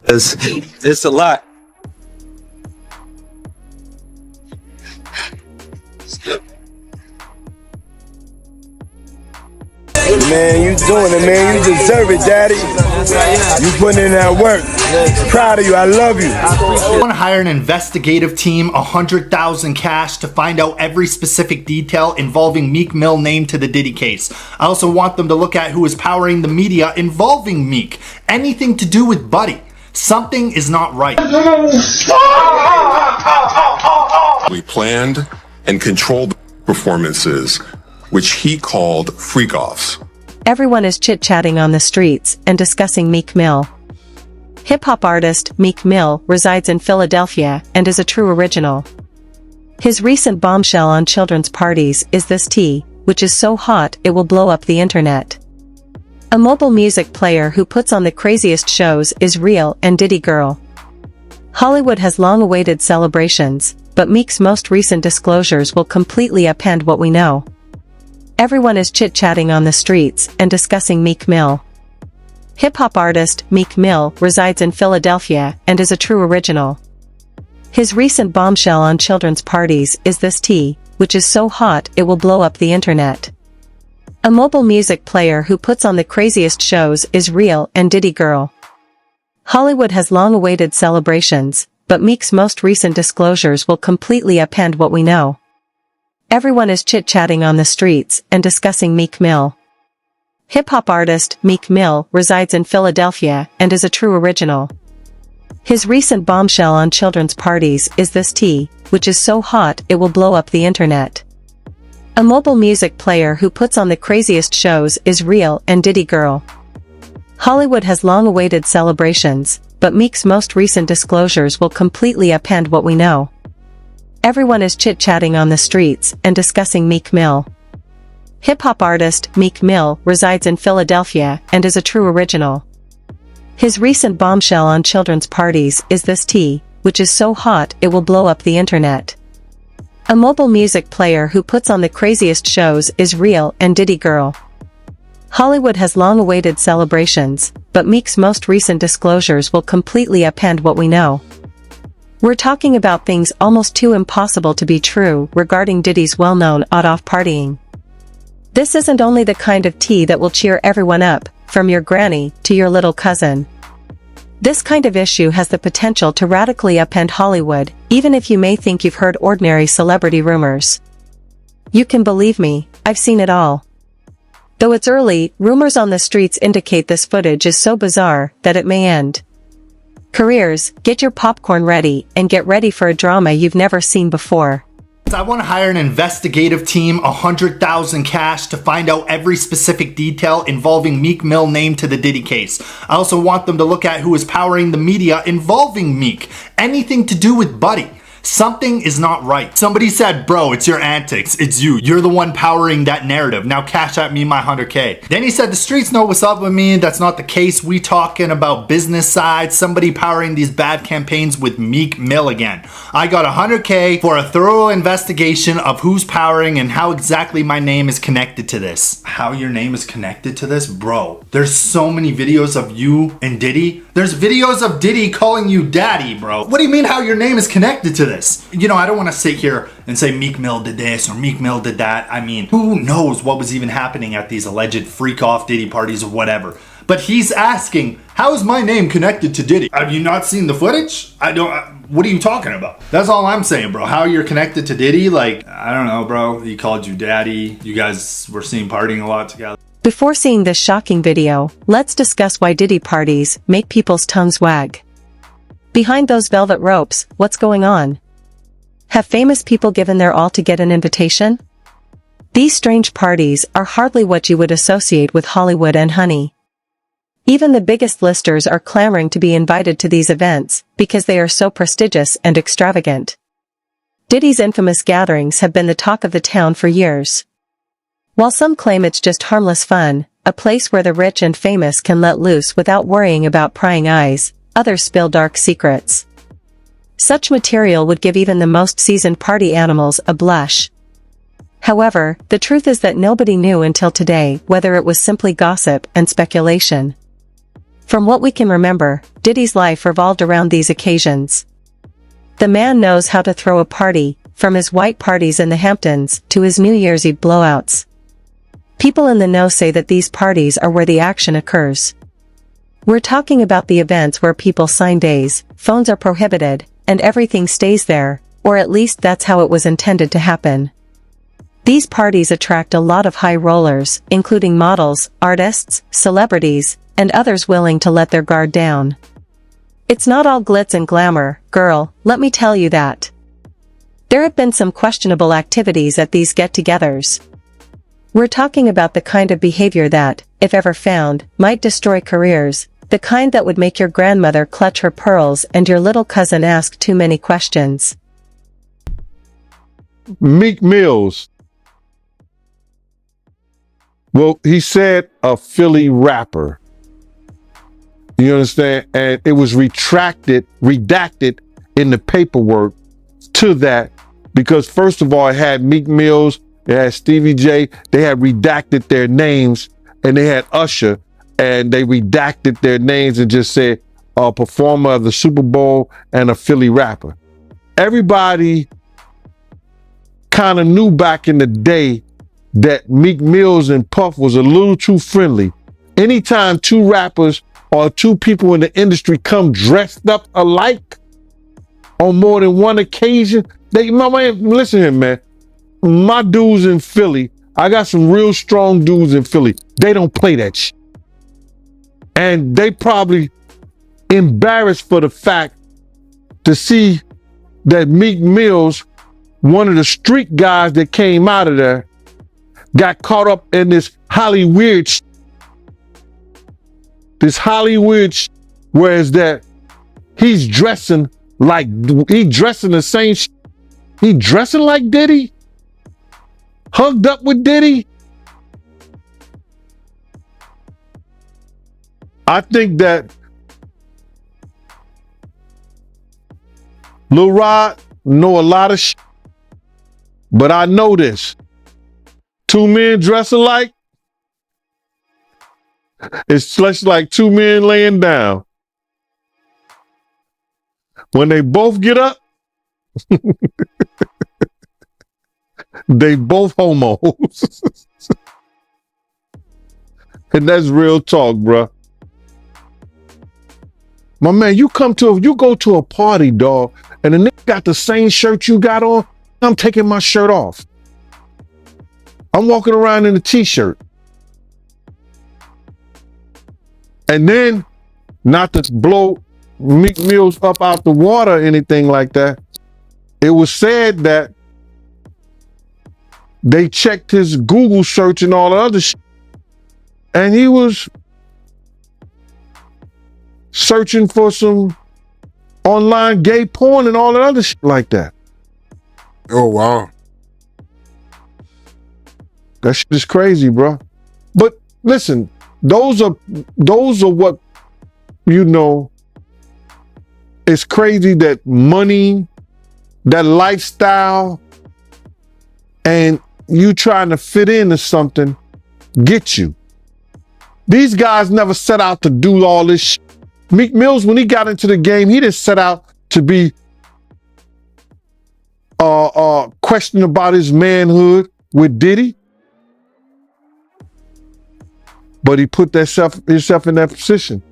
It's a lot. Man, you doing it, man. You deserve it, daddy. You putting in that work. Proud of you. I love you. I want to hire an investigative team, 100,000 cash to find out every specific detail involving Meek Mill named to the Diddy case. I also want them to look at who is powering the media involving Meek. Anything to do with Buddy. Something is not right. We planned and controlled performances, which he called freak-offs. Everyone is chit-chatting on the streets and discussing Meek Mill. Hip-hop artist Meek Mill resides in Philadelphia and is a true original. His recent bombshell on children's parties is this tea, which is so hot it will blow up the internet. A mobile music player who puts on the craziest shows is real and Diddy girl. Hollywood has long awaited celebrations, but Meek's most recent disclosures will completely upend what we know. Everyone is chit-chatting on the streets and discussing Meek Mill. Hip-hop artist Meek Mill resides in Philadelphia and is a true original. His recent bombshell on children's parties is this tea, which is so hot it will blow up the internet. A mobile music player who puts on the craziest shows is real and Diddy girl. Hollywood has long awaited celebrations, but Meek's most recent disclosures will completely upend what we know. Everyone is chit-chatting on the streets and discussing Meek Mill. Hip-hop artist Meek Mill resides in Philadelphia and is a true original. His recent bombshell on children's parties is this tea, which is so hot it will blow up the internet. A mobile music player who puts on the craziest shows is real and Diddy girl. Hollywood has long awaited celebrations, but Meek's most recent disclosures will completely upend what we know. Everyone is chit-chatting on the streets and discussing Meek Mill. Hip-hop artist Meek Mill resides in Philadelphia and is a true original. His recent bombshell on children's parties is this tea, which is so hot it will blow up the internet. A mobile music player who puts on the craziest shows is real and Diddy girl. Hollywood has long awaited celebrations, but Meek's most recent disclosures will completely upend what we know. We're talking about things almost too impossible to be true regarding Diddy's well-known odd-off partying. This isn't only the kind of tea that will cheer everyone up, from your granny to your little cousin. This kind of issue has the potential to radically upend Hollywood, even if you may think you've heard ordinary celebrity rumors. You can believe me, I've seen it all. Though it's early, rumors on the streets indicate this footage is so bizarre that it may end. Careers, get your popcorn ready and get ready for a drama you've never seen before. I want to hire an investigative team, 100,000 cash to find out every specific detail involving Meek Mill named to the Diddy case. I also want them to look at who is powering the media involving Meek. Anything to do with Buddy. Something is not right. Somebody said, bro, it's your antics. It's you. You're the one powering that narrative. Now cash at me my 100K. Then he said, the streets know what's up with me. That's not the case. We talking about business side. Somebody powering these bad campaigns with Meek Mill again. I got 100K for a thorough investigation of who's powering and how exactly my name is connected to this. How your name is connected to this? Bro, there's so many videos of you and Diddy. There's videos of Diddy calling you daddy, bro. What do you mean how your name is connected to this? You know, I don't want to sit here and say Meek Mill did this or Meek Mill did that. I mean, who knows what was even happening at these alleged freak-off Diddy parties or whatever. But he's asking, how is my name connected to Diddy? Have you not seen the footage? What are you talking about? That's all I'm saying, bro. How you're connected to Diddy? Like, I don't know, bro. He called you daddy. You guys were seen partying a lot together. Before seeing this shocking video, let's discuss why Diddy parties make people's tongues wag. Behind those velvet ropes, what's going on? Have famous people given their all to get an invitation? These strange parties are hardly what you would associate with Hollywood and honey. Even the biggest listers are clamoring to be invited to these events because they are so prestigious and extravagant. Diddy's infamous gatherings have been the talk of the town for years. While some claim it's just harmless fun, a place where the rich and famous can let loose without worrying about prying eyes, others spill dark secrets. Such material would give even the most seasoned party animals a blush. However, the truth is that nobody knew until today whether it was simply gossip and speculation. From what we can remember, Diddy's life revolved around these occasions. The man knows how to throw a party, from his white parties in the Hamptons to his New Year's Eve blowouts. People in the know say that these parties are where the action occurs. We're talking about the events where people sign days, phones are prohibited, and everything stays there, or at least that's how it was intended to happen. These parties attract a lot of high rollers, including models, artists, celebrities, and others willing to let their guard down. It's not all glitz and glamour, girl, let me tell you that. There have been some questionable activities at these get-togethers. We're talking about the kind of behavior that, if ever found, might destroy careers, the kind that would make your grandmother clutch her pearls and your little cousin ask too many questions. Meek Mills. Well, he said a Philly rapper. You understand? And it was redacted in the paperwork to that because first of all, it had Meek Mills, it had Stevie J, they had redacted their names, and they had Usher, and they redacted their names and just said a performer of the Super Bowl and a Philly rapper. Everybody kind of knew back in the day that Meek Mills and Puff was a little too friendly. Anytime two rappers or two people in the industry come dressed up alike on more than one occasion, listen here, man. My dudes in Philly, I got some real strong dudes in Philly. They don't play that shit. And they probably embarrassed for the fact to see that Meek Mills, one of the street guys that came out of there, got caught up in this Hollywood shit. This Hollywood shit, whereas that he's dressing the same shit. He dressing like Diddy? Hugged up with Diddy? I think that Lil Rod know a lot of shit, but I know this. Two men dress alike, it's just like two men laying down. When they both get up, they both homos. And that's real talk, bruh. My man, you go to a party, dog, and the nigga got the same shirt you got on, I'm taking my shirt off. I'm walking around in a t-shirt. And then, not to blow Meek Mills up out the water or anything like that, it was said that they checked his Google search and all the other shit, and he was searching for some online gay porn and all that other shit like that. Oh, wow. That shit is crazy, bro. But listen, those are what, it's crazy that money, that lifestyle, and you trying to fit into something get you. These guys never set out to do all this shit. Meek Mills, when he got into the game, he didn't set out to be questioning about his manhood with Diddy. But he put himself in that position.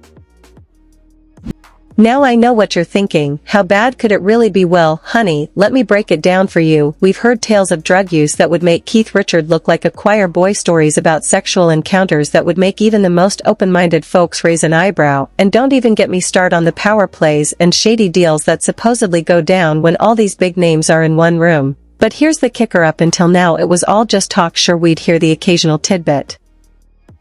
Now I know what you're thinking. How bad could it really be? Well, honey, let me break it down for you. We've heard tales of drug use that would make Keith Richard look like a choir boy, stories about sexual encounters that would make even the most open-minded folks raise an eyebrow, and don't even get me started on the power plays and shady deals that supposedly go down when all these big names are in one room. But here's the kicker: up until now it was all just talk. Sure, we'd hear the occasional tidbit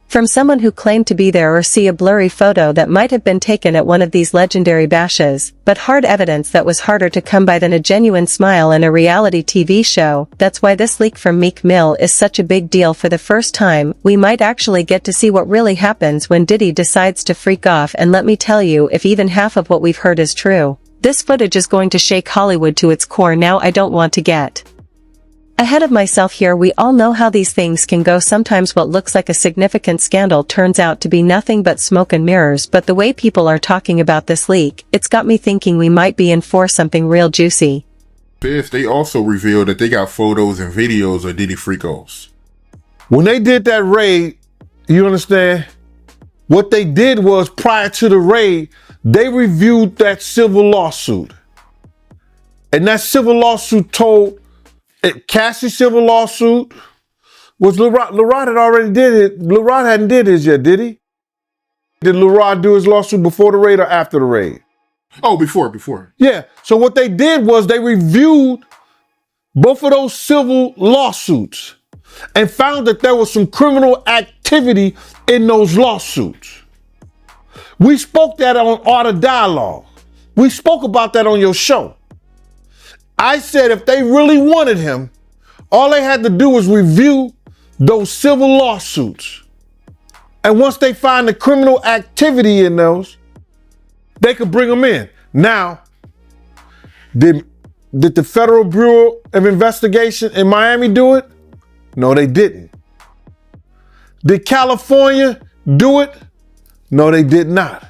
from someone who claimed to be there or see a blurry photo that might have been taken at one of these legendary bashes, but hard evidence that was harder to come by than a genuine smile in a reality TV show. That's why this leak from Meek Mill is such a big deal. For the first time, we might actually get to see what really happens when Diddy decides to freak off, and let me tell you, if even half of what we've heard is true, this footage is going to shake Hollywood to its core. Now I don't want to get Ahead of myself here, we all know how these things can go. Sometimes what looks like a significant scandal turns out to be nothing but smoke and mirrors, but the way people are talking about this leak, it's got me thinking we might be in for something real juicy. They also revealed that they got photos and videos of Diddy freak-offs. When they did that raid, you understand? What they did was, prior to the raid, they reviewed that civil lawsuit. And that civil lawsuit told, Cassie's civil lawsuit was LeRod had already did it. LeRod hadn't did his yet, did he? Did LeRod do his lawsuit before the raid or after the raid? Oh, before. Yeah. So what they did was they reviewed both of those civil lawsuits and found that there was some criminal activity in those lawsuits. We spoke that on Art of Dialogue. We spoke about that on your show. I said if they really wanted him, all they had to do was review those civil lawsuits. And once they find the criminal activity in those, they could bring him in. Now, did the Federal Bureau of Investigation in Miami do it? No, they didn't. Did California do it? No, they did not.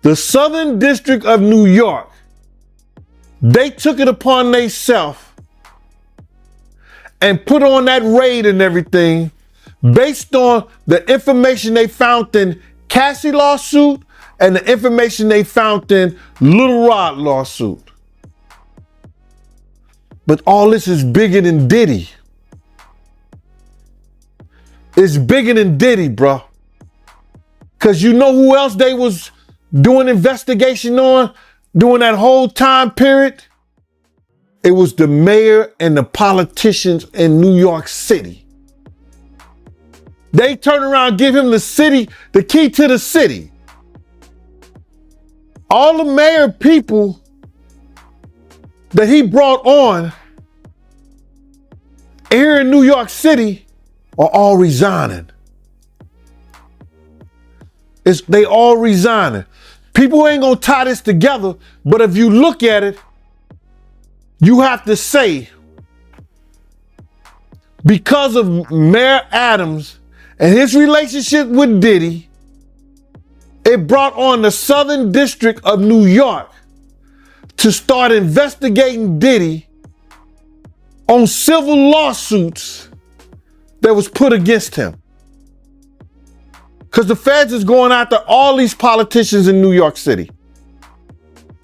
The Southern District of New York, they took it upon themselves and put on that raid and everything based on the information they found in Cassie lawsuit and the information they found in Little Rod lawsuit. But all this is bigger than Diddy. It's bigger than Diddy, bro. Cause you know who else they was doing investigation on during that whole time period? It was the mayor and the politicians in New York City. They turn around and give him the key to the city. All the mayor people that he brought on here in New York City are all resigning. They all resigning. People ain't gonna tie this together, but if you look at it, you have to say, because of Mayor Adams and his relationship with Diddy, it brought on the Southern District of New York to start investigating Diddy on civil lawsuits that was put against him. Because the feds is going after all these politicians in New York City.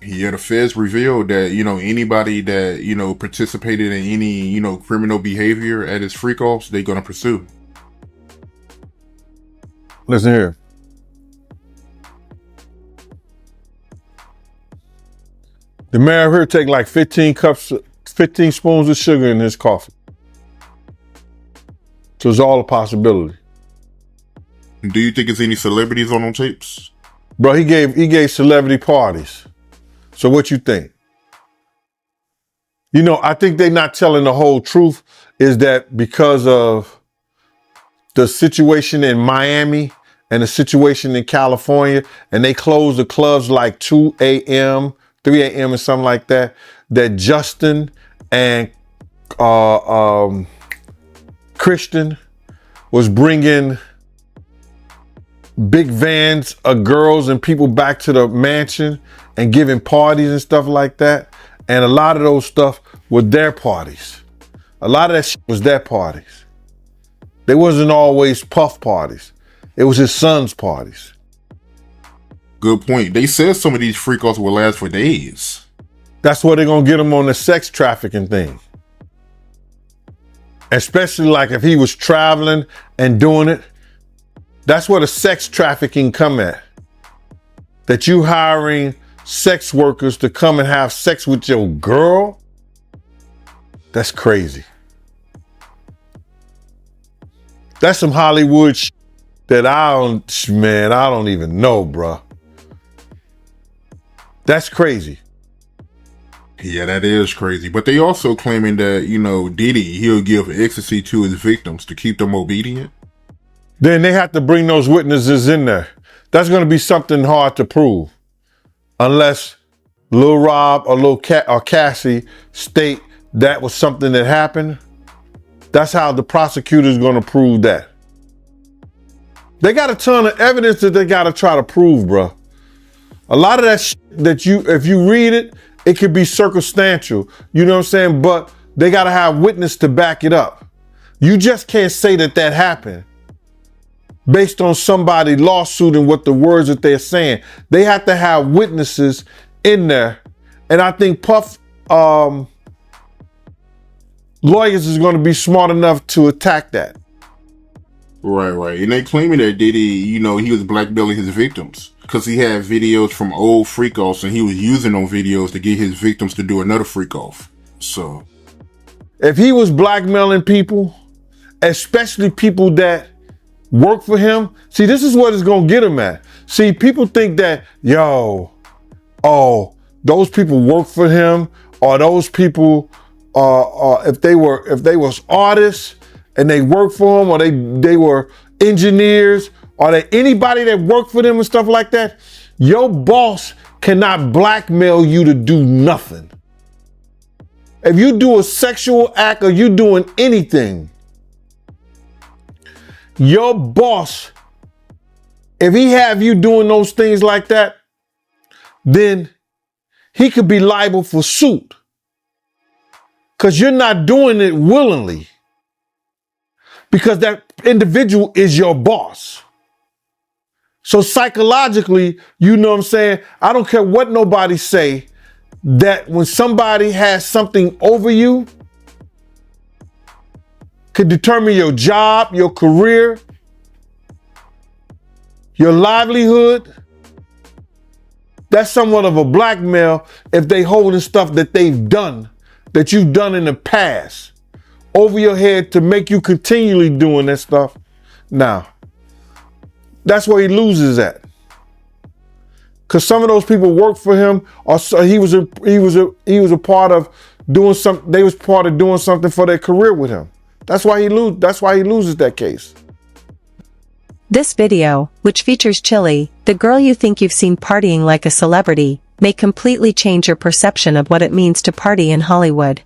Yeah, the feds revealed that, anybody that, participated in any, criminal behavior at his freak-offs, they're going to pursue. Listen here. The mayor here take like 15 spoons of sugar in his coffee. So it's all a possibility. Do you think there's any celebrities on them tapes? Bro, he gave celebrity parties. So what you think? I think they're not telling the whole truth, is that because of the situation in Miami and the situation in California, and they closed the clubs like 2 a.m., 3 a.m. or something like that, that Justin and Christian was bringing big vans of girls and people back to the mansion and giving parties and stuff like that. And a lot of those stuff were their parties. A lot of that shit was their parties. They wasn't always Puff parties. It was his son's parties. Good point. They said some of these freak-offs will last for days. That's where they're going to get him on the sex trafficking thing. Especially like if he was traveling and doing it. That's where the sex trafficking come at. That you hiring sex workers to come and have sex with your girl. That's crazy. That's some Hollywood shit that I don't even know, bro. That's crazy. Yeah, that is crazy. But they also claiming that, Diddy, he'll give ecstasy to his victims to keep them obedient. Then they have to bring those witnesses in there. That's going to be something hard to prove. Unless Lil Rob or Cassie state that was something that happened, that's how the prosecutor is going to prove that. They got a ton of evidence that they got to try to prove, bro. A lot of that shit that if you read it, it could be circumstantial. You know what I'm saying? But they got to have witness to back it up. You just can't say that happened based on somebody lawsuit and what the words that they're saying. They have to have witnesses in there. And I think Puff lawyers is going to be smart enough to attack that. Right. And they claiming that Diddy, he was blackmailing his victims because he had videos from old freak-offs and he was using those videos to get his victims to do another freak-off. So if he was blackmailing people, especially people that work for him, see, this is what it's going to get him at. See, people think that, those people work for him, or those people, if they was artists and they work for him, or they were engineers, or they anybody that worked for them and stuff like that, your boss cannot blackmail you to do nothing. If you do a sexual act or you doing anything, your boss, if he have you doing those things like that, then he could be liable for suit. Because you're not doing it willingly. Because that individual is your boss. So psychologically, you know what I'm saying? I don't care what nobody say, that when somebody has something over you, could determine your job, your career, your livelihood. That's somewhat of a blackmail if they holding stuff that they've done, that you've done in the past, over your head to make you continually doing that stuff. Now, that's where he loses at. Because some of those people worked for him, or he was a part of doing something. They was part of doing something for their career with him. That's why he loses that case. This video, which features Chili, the girl you think you've seen partying like a celebrity, may completely change your perception of what it means to party in Hollywood.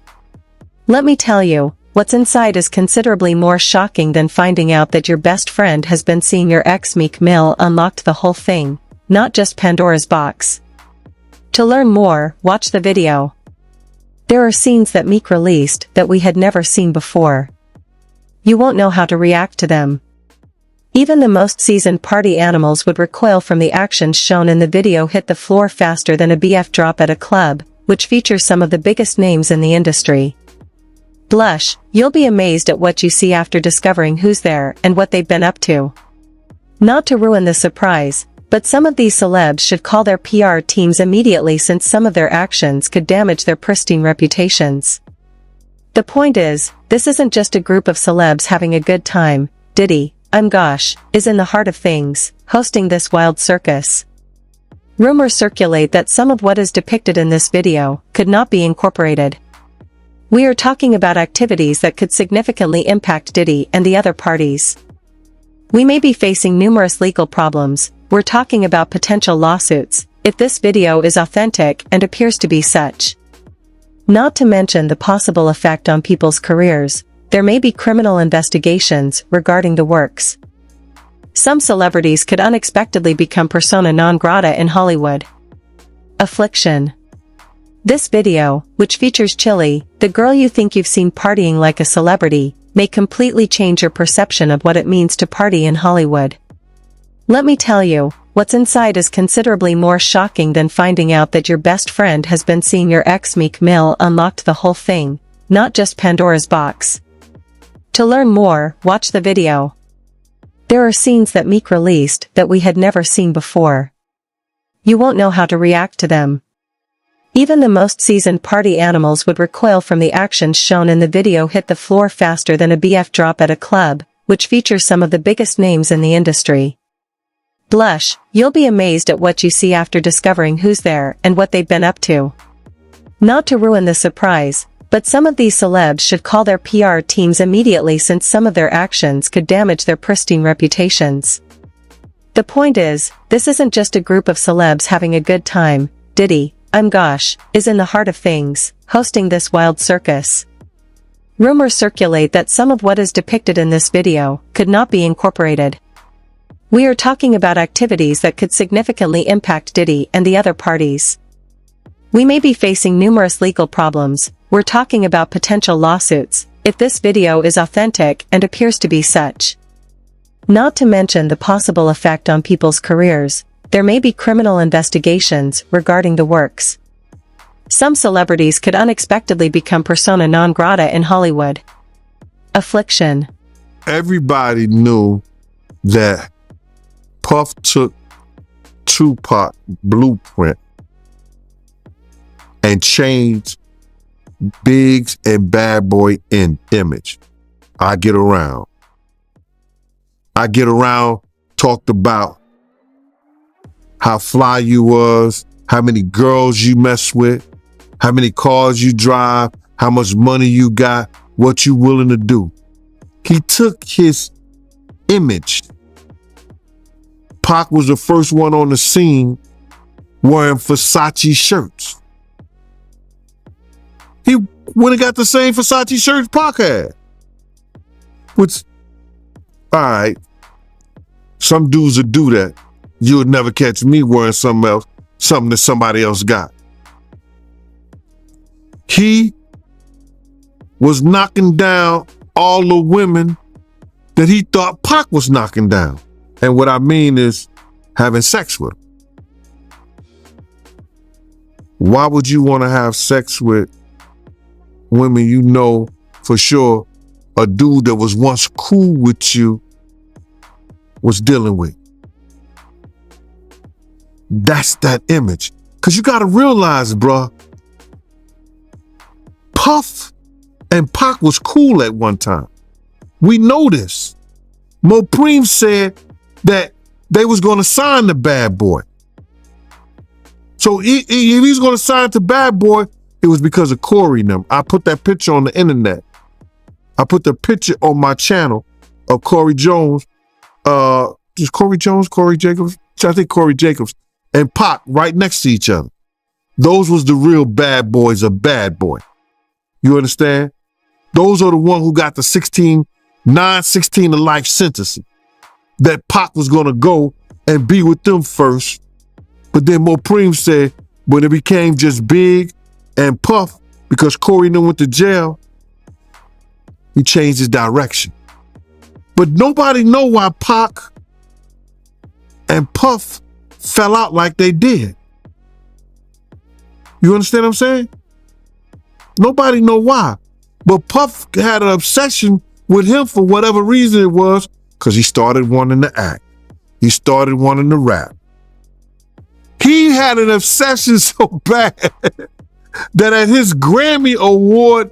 Let me tell you, what's inside is considerably more shocking than finding out that your best friend has been seeing your ex. Meek Mill unlocked the whole thing, not just Pandora's box. To learn more, watch the video. There are scenes that Meek released that we had never seen before. You won't know how to react to them. Even the most seasoned party animals would recoil from the actions shown in the video. Hit the floor faster than a BF drop at a club, which features some of the biggest names in the industry. Blush, you'll be amazed at what you see after discovering who's there and what they've been up to. Not to ruin the surprise, but some of these celebs should call their PR teams immediately, since some of their actions could damage their pristine reputations. The point is, this isn't just a group of celebs having a good time. Diddy, is in the heart of things, hosting this wild circus. Rumors circulate that some of what is depicted in this video could not be incorporated. We are talking about activities that could significantly impact Diddy and the other parties. We may be facing numerous legal problems. We're talking about potential lawsuits, if this video is authentic and appears to be such. Not to mention the possible effect on people's careers. There may be criminal investigations regarding the works. Some celebrities could unexpectedly become persona non grata in Hollywood. Affliction. This video, which features Chili, the girl you think you've seen partying like a celebrity, may completely change your perception of what it means to party in Hollywood. Let me tell you, what's inside is considerably more shocking than finding out that your best friend has been seeing your ex. Meek Mill unlocked the whole thing, not just Pandora's box. To learn more, watch the video. There are scenes that Meek released that we had never seen before. You won't know how to react to them. Even the most seasoned party animals would recoil from the actions shown in the video. Hit the floor faster than a BF drop at a club, which features some of the biggest names in the industry. Blush, you'll be amazed at what you see after discovering who's there and what they've been up to. Not to ruin the surprise, but some of these celebs should call their PR teams immediately, since some of their actions could damage their pristine reputations. The point is, this isn't just a group of celebs having a good time. Diddy, I'm Gosh, is in the heart of things, hosting this wild circus. Rumors circulate that some of what is depicted in this video could not be incorporated. We are talking about activities that could significantly impact Diddy and the other parties. We may be facing numerous legal problems. We're talking about potential lawsuits, if this video is authentic and appears to be such. Not to mention the possible effect on people's careers. There may be criminal investigations regarding the works. Some celebrities could unexpectedly become persona non grata in Hollywood. Affliction. Everybody knew that Puff took Tupac blueprint and changed Biggs and Bad Boy in image. I Get Around, talked about how fly you was, how many girls you mess with, how many cars you drive, how much money you got, what you willing to do. He took his image. Pac was the first one on the scene wearing Versace shirts. He went and got the same Versace shirts Pac had. Which, all right, some dudes would do that. You would never catch me wearing something else, something that somebody else got. He was knocking down all the women that he thought Pac was knocking down. And what I mean is having sex with them. Why would you want to have sex with women you know for sure a dude that was once cool with you was dealing with? That's that image. Because you got to realize, bruh, Puff and Pac was cool at one time. We know this. Mopreme said that they was going to sign the Bad Boy. So if he's going to sign to Bad Boy, it was because of Corey and them. I put that picture on the internet. I put the picture on my channel of Corey Jones. Just Corey Jones, Corey Jacobs? I think Corey Jacobs and Pac right next to each other. Those was the real bad boys of Bad Boy. You understand? Those are the one who got the 16 to life sentencing. That Pac was going to go and be with them first. But then Mopreme said when it became just Big and Puff, because Corey and them went to jail, he changed his direction. But nobody know why Pac and Puff fell out like they did. You understand what I'm saying? Nobody know why. But Puff had an obsession with him for whatever reason it was, because he started wanting to act. He started wanting to rap. He had an obsession so bad that at his Grammy Award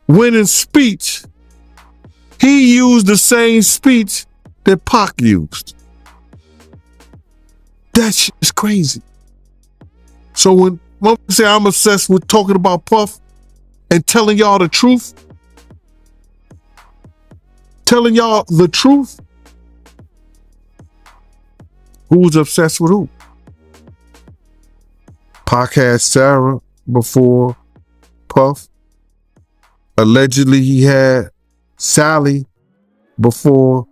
winning speech, he used the same speech that Pac used. That shit is crazy. So when I say I'm obsessed with talking about Puff and telling y'all the truth, who's obsessed with who? Pac had Sarah before Puff. Allegedly, he had Sally before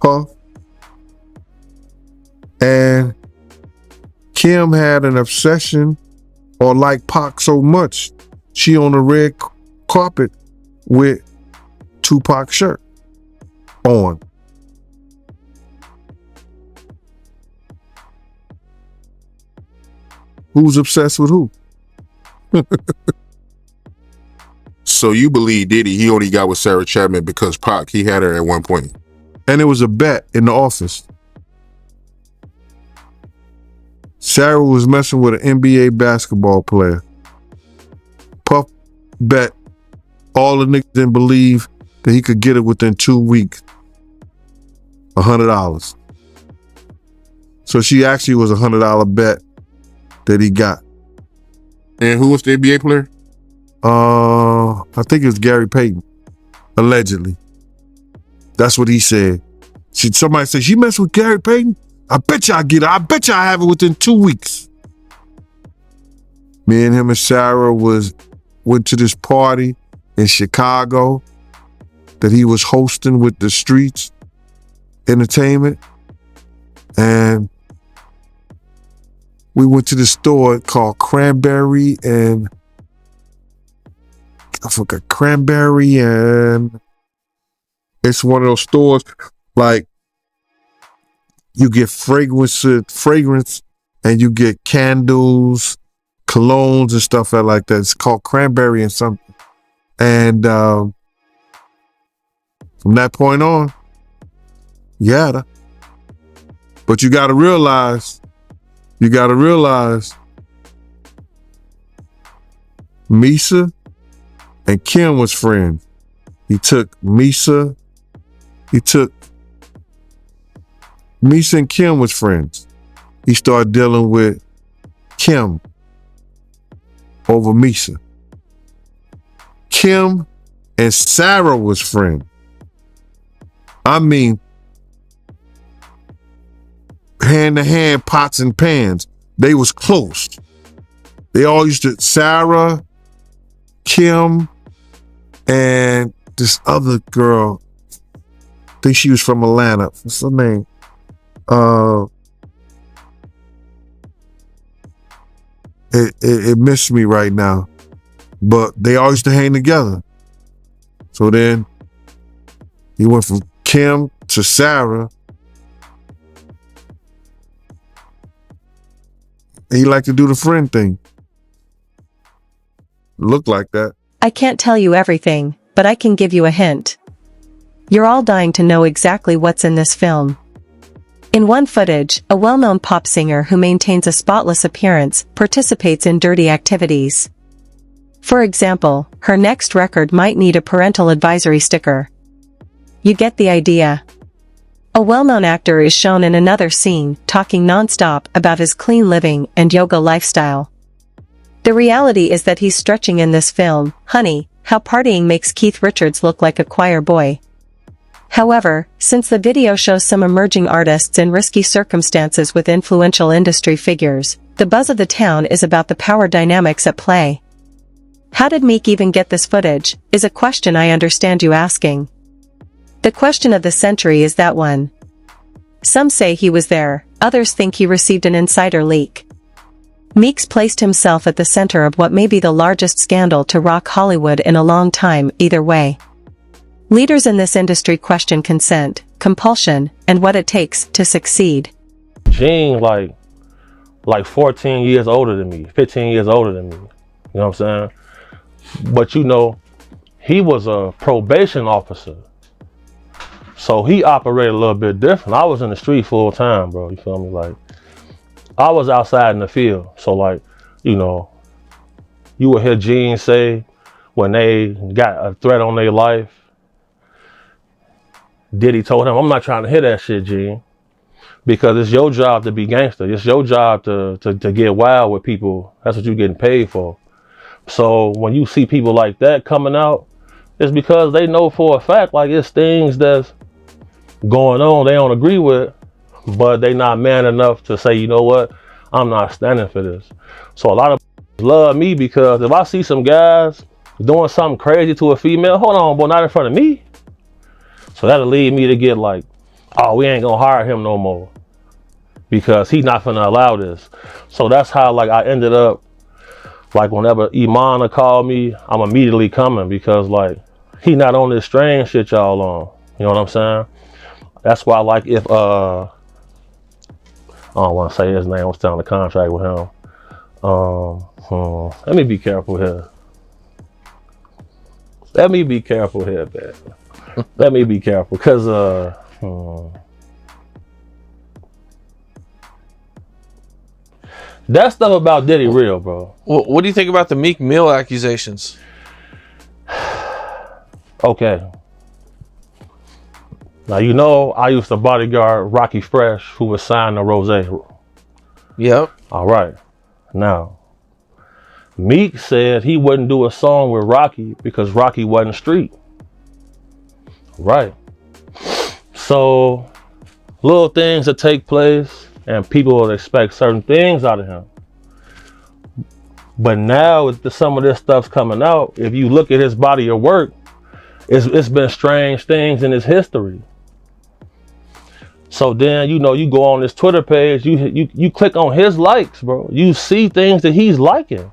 Puff. And Kim had an obsession or liked Pac so much, she on the red carpet with Tupac shirt on. Who's obsessed with who? So you believe Diddy, he only got with Sarah Chapman because Pac, he had her at one point. And it was a bet in the office. Sarah was messing with an NBA basketball player. Puff bet all the niggas didn't believe that he could get it within 2 weeks. $100. So she actually was $100 bet that he got. And who was the NBA player? I think it was Gary Payton, allegedly. That's what he said. Somebody said, she messed with Gary Payton? I bet you I get it. I bet you I have it within 2 weeks. Me and him and Sarah went to this party in Chicago that he was hosting with the Streets Entertainment. And we went to this store called Cranberry and I forgot Cranberry, and it's one of those stores like you get fragrance and you get candles, colognes and stuff like that. It's called Cranberry and something. And from that point on, yeah. But you gotta realize Misa and Kim was friends. Misa and Kim was friends. He started dealing with Kim over Misa. Kim and Sarah was friends. I mean, hand to hand, pots and pans. They was close. They all used to, Sarah, Kim, and this other girl, I think she was from Atlanta. What's her name? It missed me right now. But they all used to hang together. So then he went from Kim to Sarah. He liked to do the friend thing. Looked like that. I can't tell you everything, but I can give you a hint. You're all dying to know exactly what's in this film. In one footage, a well-known pop singer who maintains a spotless appearance participates in dirty activities. For example, her next record might need a parental advisory sticker. You get the idea. A well-known actor is shown in another scene talking non-stop about his clean living and yoga lifestyle. The reality is that he's stretching in this film, Honey, How Partying Makes Keith Richards Look Like a Choir Boy. However, since the video shows some emerging artists in risky circumstances with influential industry figures, the buzz of the town is about the power dynamics at play. How did Meek even get this footage, is a question I understand you asking. The question of the century is that one. Some say he was there, others think he received an insider leak. Meek's placed himself at the center of what may be the largest scandal to rock Hollywood in a long time, either way. Leaders in this industry question consent, compulsion, and what it takes to succeed. Gene, like 14 years older than me, 15 years older than me. You know what I'm saying? But you know, he was a probation officer. So he operated a little bit different. I was in the street full time, bro. You feel me? Like, I was outside in the field. So like, you know, you would hear Gene say when they got a threat on their life, Diddy told him, I'm not trying to hear that shit, Gene. Because it's your job to be gangster. It's your job to get wild with people. That's what you're getting paid for. So when you see people like that coming out, it's because they know for a fact, like, it's things that's going on they don't agree with, but they not man enough to say, you know what, I'm not standing for this. So a lot of love me because if I see some guys doing something crazy to a female, hold on, boy, not in front of me. So that'll lead me to get like, oh, we ain't gonna hire him no more because he's not gonna allow this. So that's how like I ended up, like whenever Imana called me, I'm immediately coming because like he not on this strange shit y'all on. You know what I'm saying? That's why like if I don't want to say his name, I was telling the contract with him. Let me be careful here. Let me be careful here, man. Let me be careful, cause that stuff about Diddy real, bro. Well, what do you think about the Meek Mill accusations? Okay. Now you know I used to bodyguard Rocky Fresh, who was signed to Rose. Yep. All right. Now, Meek said he wouldn't do a song with Rocky because Rocky wasn't street. Right. So, little things that take place and people will expect certain things out of him. But now with some of this stuff's coming out, if you look at his body of work, it's been strange things in his history. So then, you know, you go on his Twitter page, you click on his likes, bro. You see things that he's liking.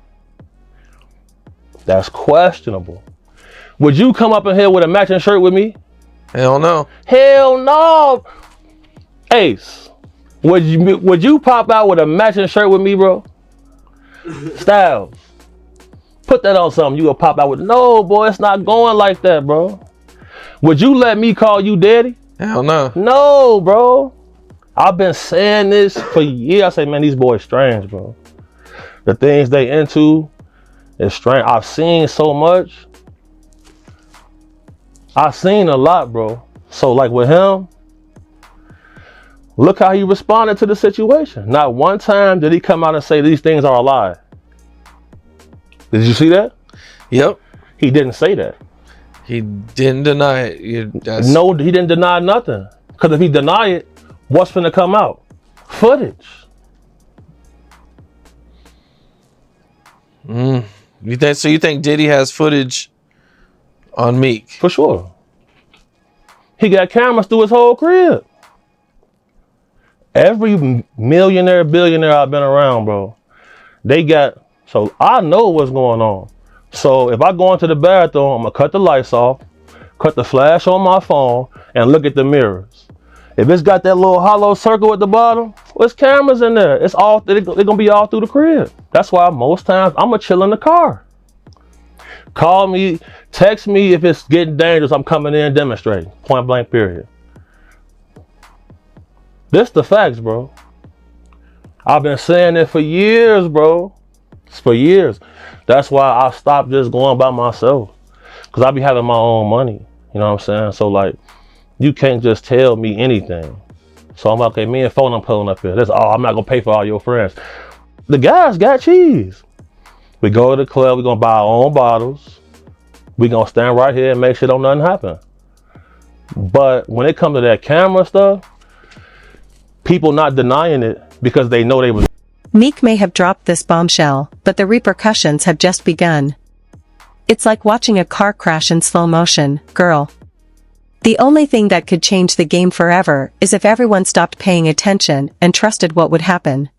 That's questionable. Would you come up in here with a matching shirt with me? Hell no. Hell no. Ace, would you pop out with a matching shirt with me, bro? Styles, put that on something. You gonna pop out with? No, boy, it's not going like that, bro. Would you let me call you daddy? Hell no. No, bro. I've been saying this for years. I say, man, these boys strange, bro. The things they into is strange. I've seen so much. I've seen a lot, bro. So like with him, look how he responded to the situation. Not one time did he come out and say these things are a lie. Did you see that? Yep. He didn't say that. He didn't deny it. No, he didn't deny nothing. Because if he deny it, what's finna come out? Footage. You think Diddy has footage on Meek? For sure. He got cameras through his whole crib. Every millionaire, billionaire I've been around, bro, they got, so I know what's going on. So if I go into the bathroom, I'm gonna cut the lights off, cut the flash on my phone, and look at the mirrors. If it's got that little hollow circle at the bottom, there's cameras in there. It's all, they're gonna be all through the crib. That's why most times I'm gonna chill in the car. Call me, text me if it's getting dangerous. I'm coming in demonstrating. Point blank, period. This the facts, bro. I've been saying it for years, bro. It's for years. That's why I stopped just going by myself. Because I be having my own money. You know what I'm saying? So like, you can't just tell me anything. So I'm like, okay, me and phone, I'm pulling up here. That's all. I'm not going to pay for all your friends. The guys got cheese. We go to the club. We're going to buy our own bottles. We're going to stand right here and make sure don't nothing happen. But when it comes to that camera stuff, people not denying it because they know they was. Meek may have dropped this bombshell, but the repercussions have just begun. It's like watching a car crash in slow motion, girl. The only thing that could change the game forever is if everyone stopped paying attention and trusted what would happen.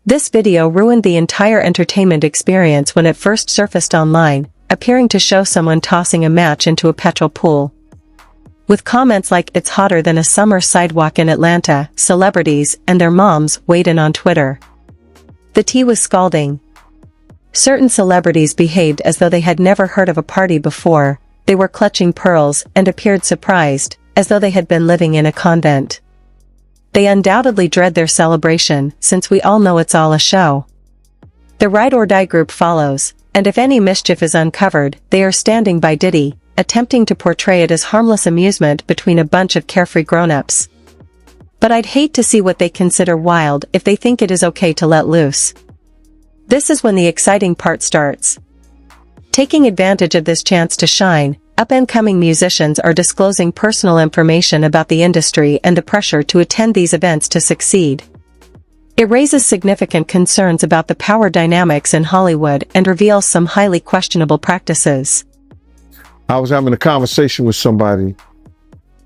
This video ruined the entire entertainment experience when it first surfaced online, appearing to show someone tossing a match into a petrol pool. With comments like "it's hotter than a summer sidewalk in Atlanta," celebrities and their moms weighed in on Twitter. The tea was scalding. Certain celebrities behaved as though they had never heard of a party before. They were clutching pearls and appeared surprised, as though they had been living in a convent. They undoubtedly dread their celebration, since we all know it's all a show. The Ride or Die group follows, and if any mischief is uncovered, they are standing by Diddy, attempting to portray it as harmless amusement between a bunch of carefree grown-ups. But I'd hate to see what they consider wild if they think it is okay to let loose. This is when the exciting part starts. Taking advantage of this chance to shine, up-and-coming musicians are disclosing personal information about the industry and the pressure to attend these events to succeed. It raises significant concerns about the power dynamics in Hollywood and reveals some highly questionable practices. I was having a conversation with somebody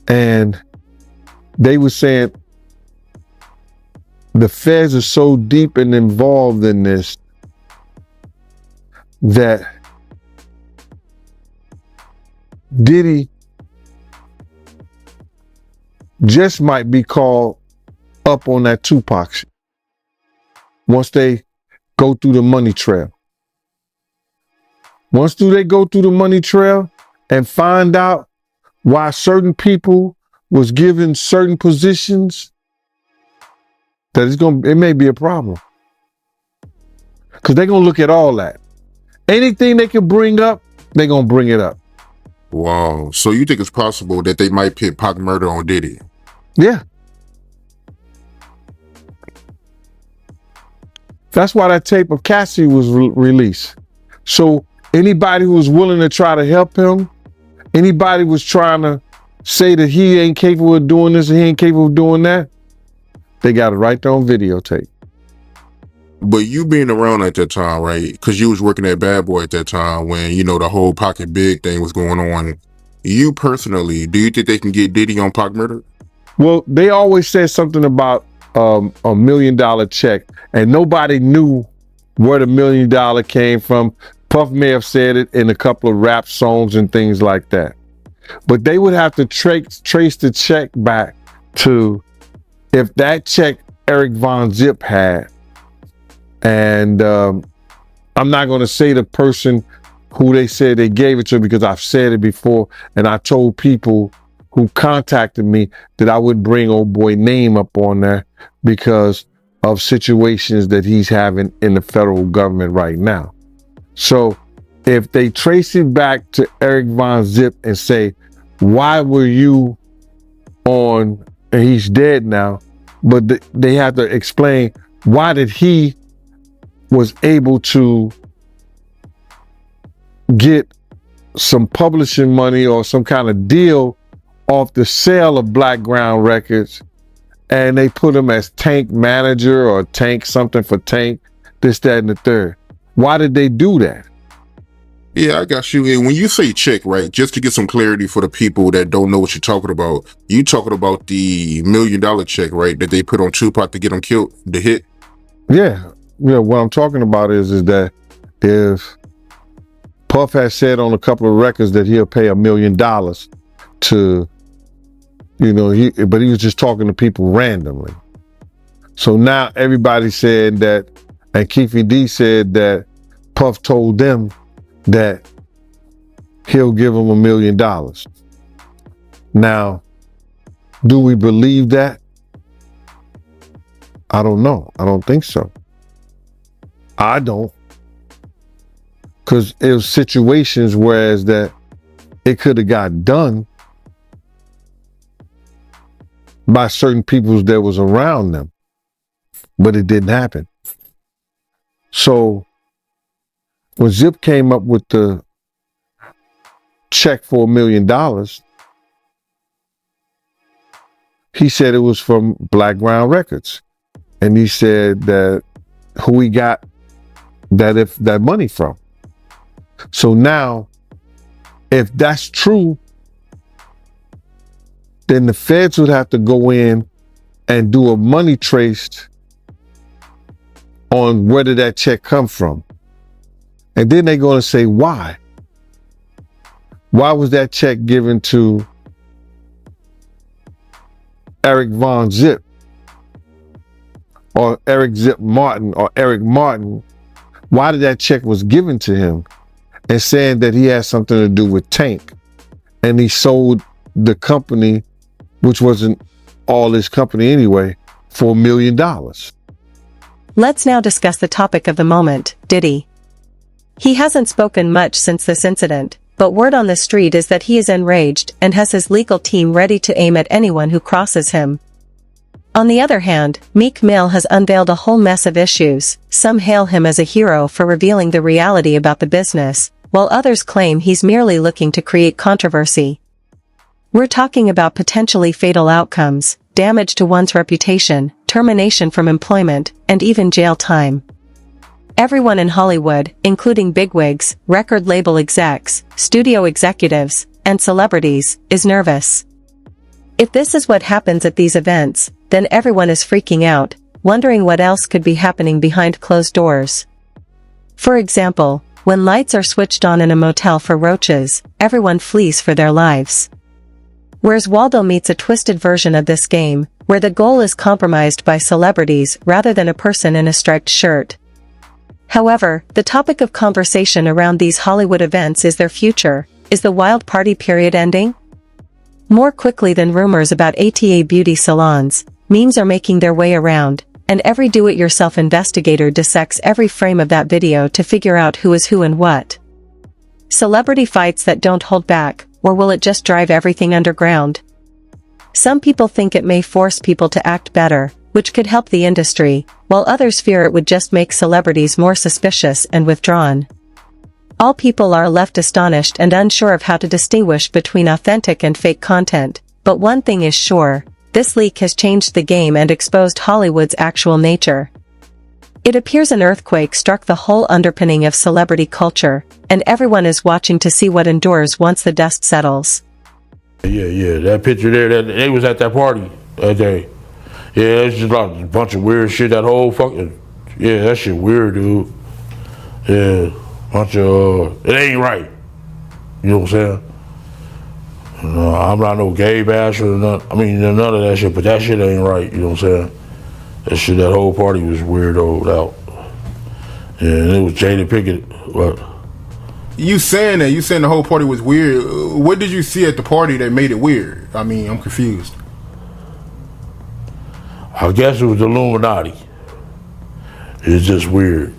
and they were saying the feds are so deep and involved in this that Diddy just might be called up on that Tupac shit once they go through the money trail. Once they go through the money trail and find out why certain people was given certain positions, that it may be a problem. Because they're going to look at all that. Anything they can bring up, they're going to bring it up. Wow. So you think it's possible that they might pit Pac murder on Diddy? Yeah. That's why that tape of Cassie was released. So anybody who was willing to try to help him, anybody was trying to say that he ain't capable of doing this and he ain't capable of doing that, they got it right there on videotape. But you being around at that time, right? Because you was working at Bad Boy at that time when, you know, the whole Pocket Big thing was going on. You personally, do you think they can get Diddy on Pac murder? Well, they always said something about $1 million check, and nobody knew where the $1 million came from. Puff may have said it in a couple of rap songs and things like that. But they would have to trace the check back to if that check Eric Von Zip had. And I'm not going to say the person who they said they gave it to because I've said it before. And I told people who contacted me that I wouldn't bring old boy name up on there because of situations that he's having in the federal government right now. So if they trace it back to Eric Von Zip and say, why were you on, and he's dead now, but they have to explain why did he was able to get some publishing money or some kind of deal off the sale of Black Ground Records, and they put him as Tank manager or Tank something for Tank, this, that, and the third. Why did they do that? Yeah, I got you. And when you say check, right, just to get some clarity for the people that don't know what you're talking about, you talking about the $1 million check, right, that they put on Tupac to get him killed, the hit? Yeah. Yeah, what I'm talking about is that if Puff has said on a couple of records that he'll pay $1 million to, you know, but he was just talking to people randomly. So now everybody said that, and Keefe D said that Puff told them that he'll give them $1 million. Now, do we believe that? I don't know. I don't think so. I don't. Because it was situations whereas that it could have got done by certain people that was around them, but it didn't happen. So when Zip came up with the check for $1 million, he said it was from Black Ground Records. And he said that who he got that money from. So now, if that's true, then the feds would have to go in and do a money trace on where did that check come from. And then they're going to say, why? Why was that check given to Eric Von Zip or Eric Zip Martin or Eric Martin? Why did that check was given to him? And saying that he had something to do with Tank. And he sold the company, which wasn't all his company anyway, for $1 million. Let's now discuss the topic of the moment, Diddy. He hasn't spoken much since this incident, but word on the street is that he is enraged and has his legal team ready to aim at anyone who crosses him. On the other hand, Meek Mill has unveiled a whole mess of issues. Some hail him as a hero for revealing the reality about the business, while others claim he's merely looking to create controversy. We're talking about potentially fatal outcomes, damage to one's reputation, termination from employment, and even jail time. Everyone in Hollywood, including bigwigs, record label execs, studio executives, and celebrities, is nervous. If this is what happens at these events, then everyone is freaking out, wondering what else could be happening behind closed doors. For example, when lights are switched on in a motel for roaches, everyone flees for their lives. Whereas Waldo meets a twisted version of this game, where the goal is compromised by celebrities rather than a person in a striped shirt. However, the topic of conversation around these Hollywood events is their future. Is the wild party period ending? More quickly than rumors about ATA beauty salons, memes are making their way around, and every do-it-yourself investigator dissects every frame of that video to figure out who is who and what. Celebrity fights that don't hold back, or will it just drive everything underground? Some people think it may force people to act better, which could help the industry, while others fear it would just make celebrities more suspicious and withdrawn. All people are left astonished and unsure of how to distinguish between authentic and fake content, but one thing is sure, this leak has changed the game and exposed Hollywood's actual nature. It appears an earthquake struck the whole underpinning of celebrity culture, and everyone is watching to see what endures once the dust settles. Yeah, that picture there, that they was at that party that day. Yeah, it's just like a bunch of weird shit, that whole fucking, yeah, that shit weird, dude. Yeah, bunch of, it ain't right. You know what I'm saying? I'm not no gay basher or none, none of that shit, but that shit ain't right, you know what I'm saying? That whole party was weirdoed out. Yeah, and it was Jada Pickett, but. You saying the whole party was weird. What did you see at the party that made it weird? I'm confused. I guess it was the Illuminati. It's just weird.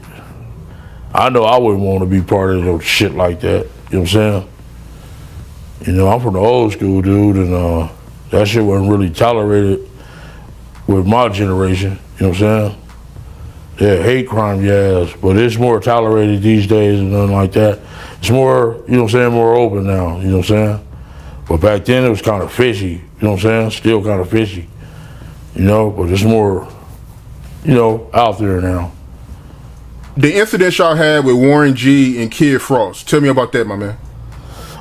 I know I wouldn't want to be part of no shit like that. You know what I'm saying? You know, I'm from the old school, dude, and that shit wasn't really tolerated with my generation. You know what I'm saying? Yeah, hate crime, yes, but it's more tolerated these days and nothing like that. It's more, you know what I'm saying, more open now, you know what I'm saying? But back then it was kind of fishy, you know what I'm saying? Still kind of fishy, you know, but it's more, you know, out there now. The incident y'all had with Warren G and Kid Frost, tell me about that, my man.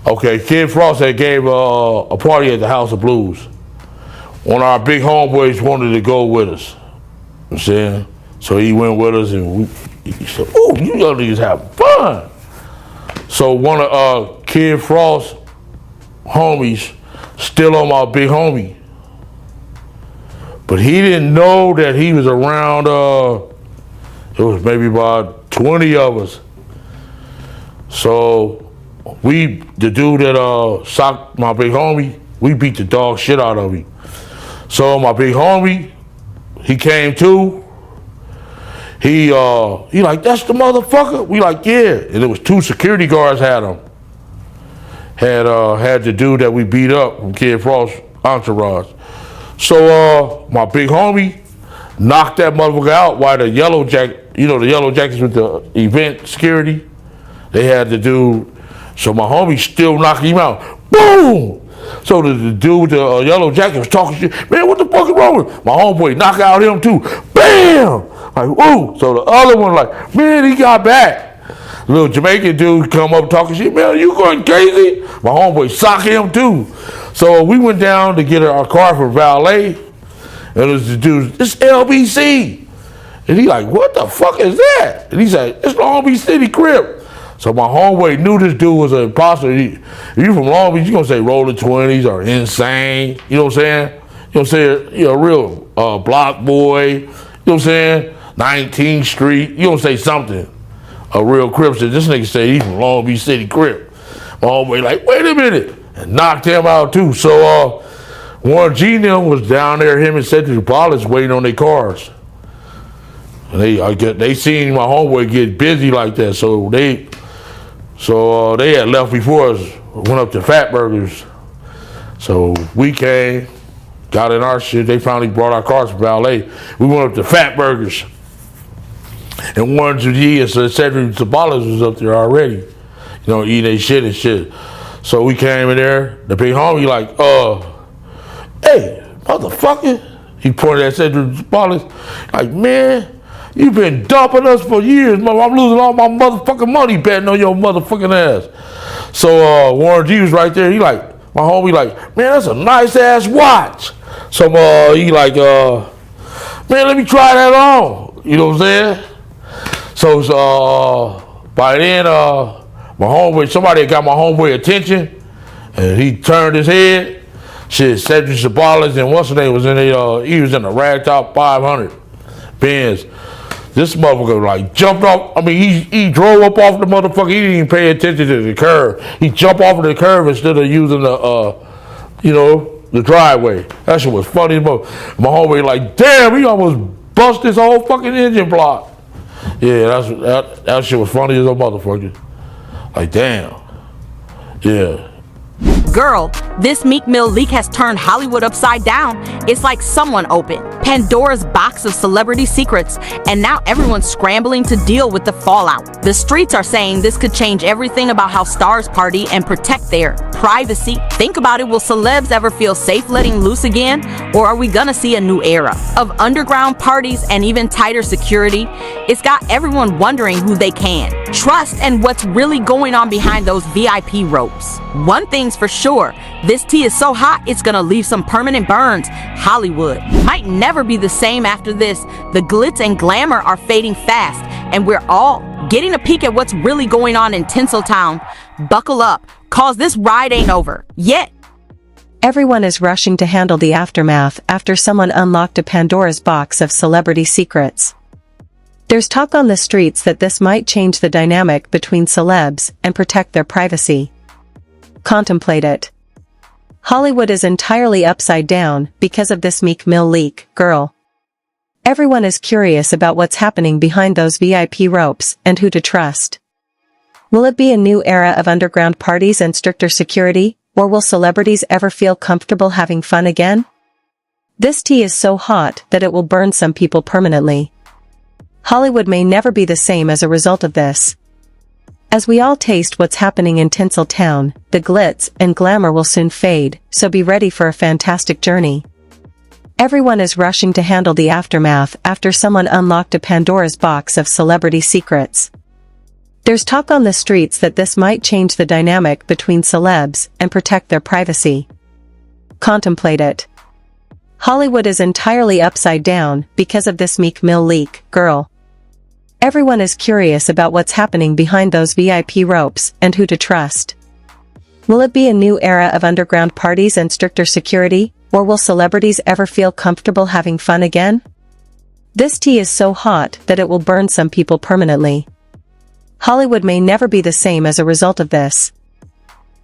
Okay, Kid Frost had gave a party at the House of Blues. One of our big homeboys wanted to go with us, you know what I'm saying? So he went with us and he said, "Ooh, you young niggas have fun." So one of Kid Frost's homies still on my big homie. But he didn't know that he was around, it was maybe about 20 of us. So the dude that socked my big homie, we beat the dog shit out of him. So my big homie, he came to. He like, "That's the motherfucker?" We like, "Yeah." And it was 2 security guards had him. Had the dude that we beat up from Kid Frost entourage. So my big homie knocked that motherfucker out while the yellow jacket, you know, the yellow jackets with the event security, they had the dude. So my homie still knocking him out. Boom! So the dude with the yellow jacket was talking shit. "Man, what the fuck is wrong with him?" My homeboy knock out him too. Bam! Like, whoa. So the other one like, "Man, he got back." Little Jamaican dude come up talking shit. "Man, you going crazy?" My homeboy sock him too. So we went down to get our car for valet. And it was the dude, "It's LBC." And he like, "What the fuck is that?" And he said, "It's Long Beach City Crip." So my homeboy knew this dude was an imposter. If you from Long Beach, you gonna say Rolling 20s or Insane. You know what I'm saying? You know what I'm saying? You know, real block boy. You know what I'm saying? 19th Street. You gonna say something. A real Crip said, "This nigga say he from Long Beach City Crip." My homeboy like, "Wait a minute." And knocked him out too. So Warren G and them was down there, him and Cedric Wallace waiting on their cars. And they seen my homeboy get busy like that. So they had left before us, went up to Fat Burgers. So we came, got in our shit. They finally brought our cars for valet. We went up to Fat Burgers. And Warren G and Cedric Wallace was up there already, you know, eating their shit and shit. So we came in there. The big homie like, "Hey, motherfucker." He pointed at Cedric Wallace like, "Man, you been dumping us for years, mother. I'm losing all my motherfucking money betting on your motherfucking ass." So Warren G was right there. He like, my homie like, "Man, that's a nice ass watch." So he like, "Man, let me try that on." You know what I'm saying? So by then, my homeboy, somebody got my homeboy attention, and he turned his head. Shit, Cedric Wallace and what's his name was in the he was in the ragtop 500 Benz. This motherfucker like jumped off. I mean, he drove up off the motherfucker. He didn't even pay attention to the curve. He jumped off of the curve instead of using the you know, the driveway. That shit was funny as my homeboy like, "Damn, he almost bust his whole fucking engine block." Yeah, that shit was funny as a motherfucker. Like, damn. Yeah. Girl, this Meek Mill leak has turned Hollywood upside down. It's like someone opened Pandora's box of celebrity secrets, and now everyone's scrambling to deal with the fallout. The streets are saying this could change everything about how stars party and protect their privacy. Think about it, will celebs ever feel safe letting loose again? Or are we gonna see a new era of underground parties and even tighter security? It's got everyone wondering who they can trust and what's really going on behind those VIP ropes. One thing's for sure, this tea is so hot it's gonna leave some permanent burns. Hollywood might never be the same after this. The glitz and glamour are fading fast, and we're all getting a peek at what's really going on in Tinseltown. Buckle up, cause this ride ain't over yet. Everyone is rushing to handle the aftermath after someone unlocked a Pandora's box of celebrity secrets. There's talk on the streets that this might change the dynamic between celebs and protect their privacy. Contemplate it. Hollywood is entirely upside down because of this Meek Mill leak, girl. Everyone is curious about what's happening behind those VIP ropes and who to trust. Will it be a new era of underground parties and stricter security, or will celebrities ever feel comfortable having fun again? This tea is so hot that it will burn some people permanently. Hollywood may never be the same as a result of this. As we all taste what's happening in Tinseltown, the glitz and glamour will soon fade, so be ready for a fantastic journey. Everyone is rushing to handle the aftermath after someone unlocked a Pandora's box of celebrity secrets. There's talk on the streets that this might change the dynamic between celebs and protect their privacy. Contemplate it. Hollywood is entirely upside down because of this Meek Mill leak, girl. Everyone is curious about what's happening behind those VIP ropes and who to trust. Will it be a new era of underground parties and stricter security, or will celebrities ever feel comfortable having fun again? This tea is so hot that it will burn some people permanently. Hollywood may never be the same as a result of this.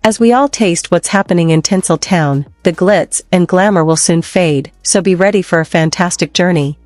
As we all taste what's happening in Tinseltown, the glitz and glamour will soon fade, so be ready for a fantastic journey.